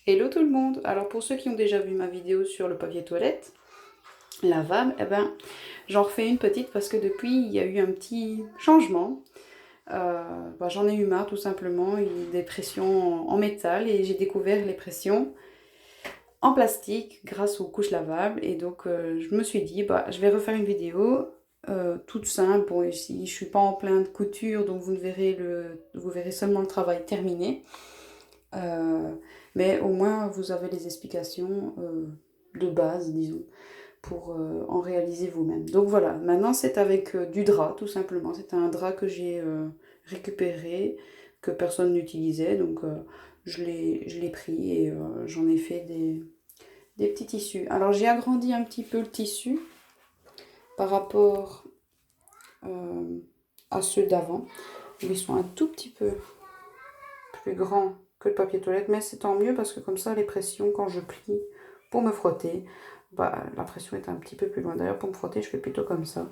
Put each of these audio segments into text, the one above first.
Hello tout le monde! Alors pour ceux qui ont déjà vu ma vidéo sur le papier toilette lavable, eh ben, j'en refais une petite parce que depuis il y a eu un petit changement. J'en ai eu marre tout simplement, il y a des pressions en métal et j'ai découvert les pressions en plastique grâce aux couches lavables et donc je me suis dit je vais refaire une vidéo toute simple. Bon, ici je suis pas en pleine couture donc vous verrez seulement le travail terminé. Mais au moins vous avez les explications de base, disons, pour en réaliser vous-même. Donc voilà, maintenant c'est avec du drap tout simplement. C'est un drap que j'ai récupéré, que personne n'utilisait, donc je l'ai pris et j'en ai fait des petits tissus. Alors j'ai agrandi un petit peu le tissu par rapport à ceux d'avant. Ils sont un tout petit peu plus grands que le papier toilette, mais c'est tant mieux parce que comme ça les pressions quand je plie pour me frotter, la pression est un petit peu plus loin. D'ailleurs pour me frotter je fais plutôt comme ça.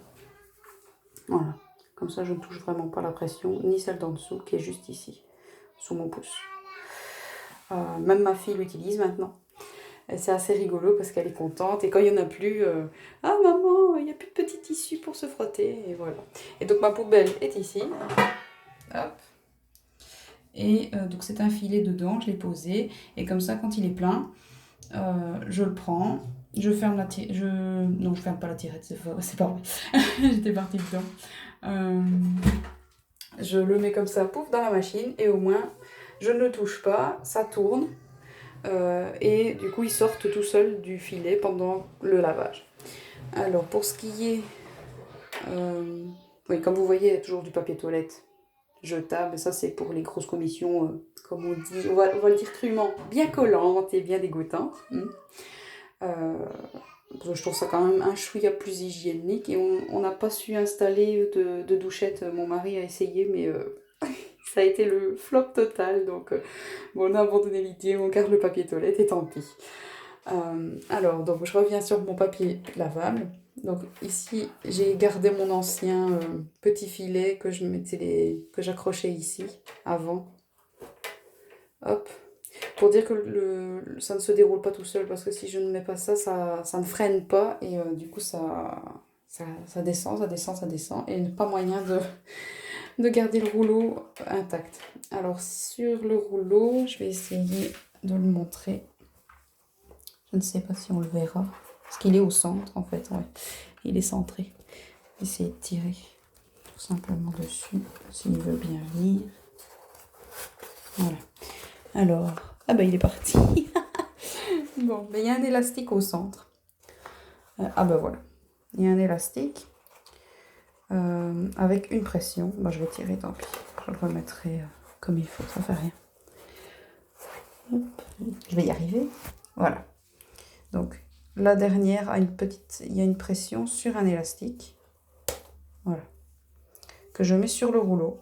Voilà, comme ça je ne touche vraiment pas la pression, ni celle d'en dessous qui est juste ici, sous mon pouce. Même ma fille l'utilise maintenant. Et c'est assez rigolo parce qu'elle est contente et quand il n'y en a plus, ah maman, il n'y a plus de petits tissus pour se frotter et voilà. Et donc ma poubelle est ici. Hop. Et donc c'est un filet dedans, je l'ai posé. Et comme ça, quand il est plein, je le prends, je ferme la tirette. Non, je ferme pas la tirette, c'est pas vrai. J'étais partie dedans. Je le mets comme ça, pouf, dans la machine. Et au moins, je ne le touche pas, ça tourne. Et du coup, ils sortent tout seuls du filet pendant le lavage. Alors, pour ce qui est... oui, comme vous voyez, il y a toujours du papier toilette jetable. Ça, c'est pour les grosses commissions, comme on dit, on va le dire crûment, bien collantes et bien dégoûtantes. Je trouve ça quand même un chouïa plus hygiénique. Et on n'a pas su installer de douchette. Mon mari a essayé, mais ça a été le flop total. Donc, bon, on a abandonné l'idée, on garde le papier toilette et tant pis. Alors, donc je reviens sur mon papier lavable. Donc ici, j'ai gardé mon ancien petit filet que que j'accrochais ici avant. Hop. Pour dire que ça ne se déroule pas tout seul parce que si je ne mets pas ça, ça ne freine pas et du coup ça descend, ça descend, ça descend et pas moyen de garder le rouleau intact. Alors sur le rouleau, je vais essayer de le montrer. Je ne sais pas si on le verra. Parce qu'il est au centre, en fait. Ouais. Il est centré. Essayer de tirer tout simplement dessus. S'il veut bien venir. Voilà. Alors. Ah bah il est parti. Bon, mais il y a un élastique au centre. Ah bah voilà. Il y a un élastique. Avec une pression. Bah je vais tirer, tant pis. Je le remettrai comme il faut. Ça fait rien. Hop. Je vais y arriver. Voilà. Donc, la dernière il y a une pression sur un élastique. Voilà. Que je mets sur le rouleau.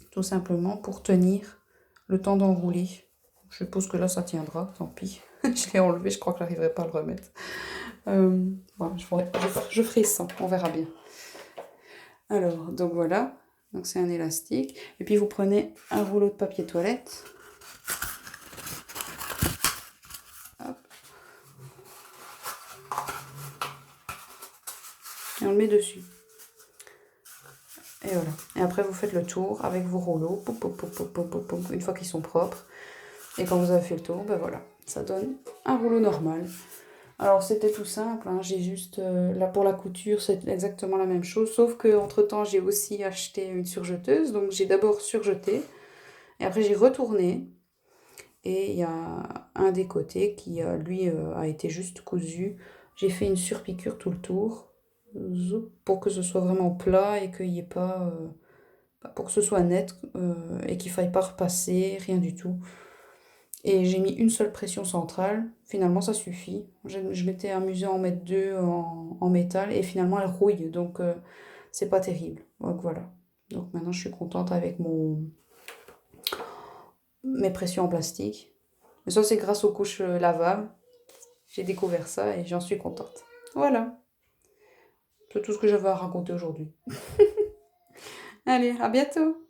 Tout simplement pour tenir le temps d'enrouler. Je suppose que là, ça tiendra. Tant pis. Je l'ai enlevé. Je crois que je n'arriverai pas à le remettre. Bon, je ferai ça. On verra bien. Alors, donc voilà. Donc, c'est un élastique. Et puis, vous prenez un rouleau de papier toilette. Hop. Et on le met dessus. Et voilà. Et après, vous faites le tour avec vos rouleaux. Une fois qu'ils sont propres. Et quand vous avez fait le tour, ben voilà. Ça donne un rouleau normal. Alors, c'était tout simple. Hein. J'ai juste... là, pour la couture, c'est exactement la même chose. Sauf qu'entre-temps, j'ai aussi acheté une surjeteuse. Donc, j'ai d'abord surjeté. Et après, j'ai retourné. Et il y a un des côtés qui, lui, a été juste cousu. J'ai fait une surpiqûre tout le tour. Pour que ce soit vraiment plat et qu'il n'y ait pas... pour que ce soit net et qu'il ne faille pas repasser, rien du tout. Et j'ai mis une seule pression centrale, finalement ça suffit. Je m'étais amusée à en mettre deux en métal et finalement elles rouillent, donc c'est pas terrible. Donc voilà. Donc maintenant je suis contente avec mes pressions en plastique. Mais ça c'est grâce aux couches lavables. J'ai découvert ça et j'en suis contente. Voilà. C'est tout ce que j'avais à raconter aujourd'hui. Allez, à bientôt!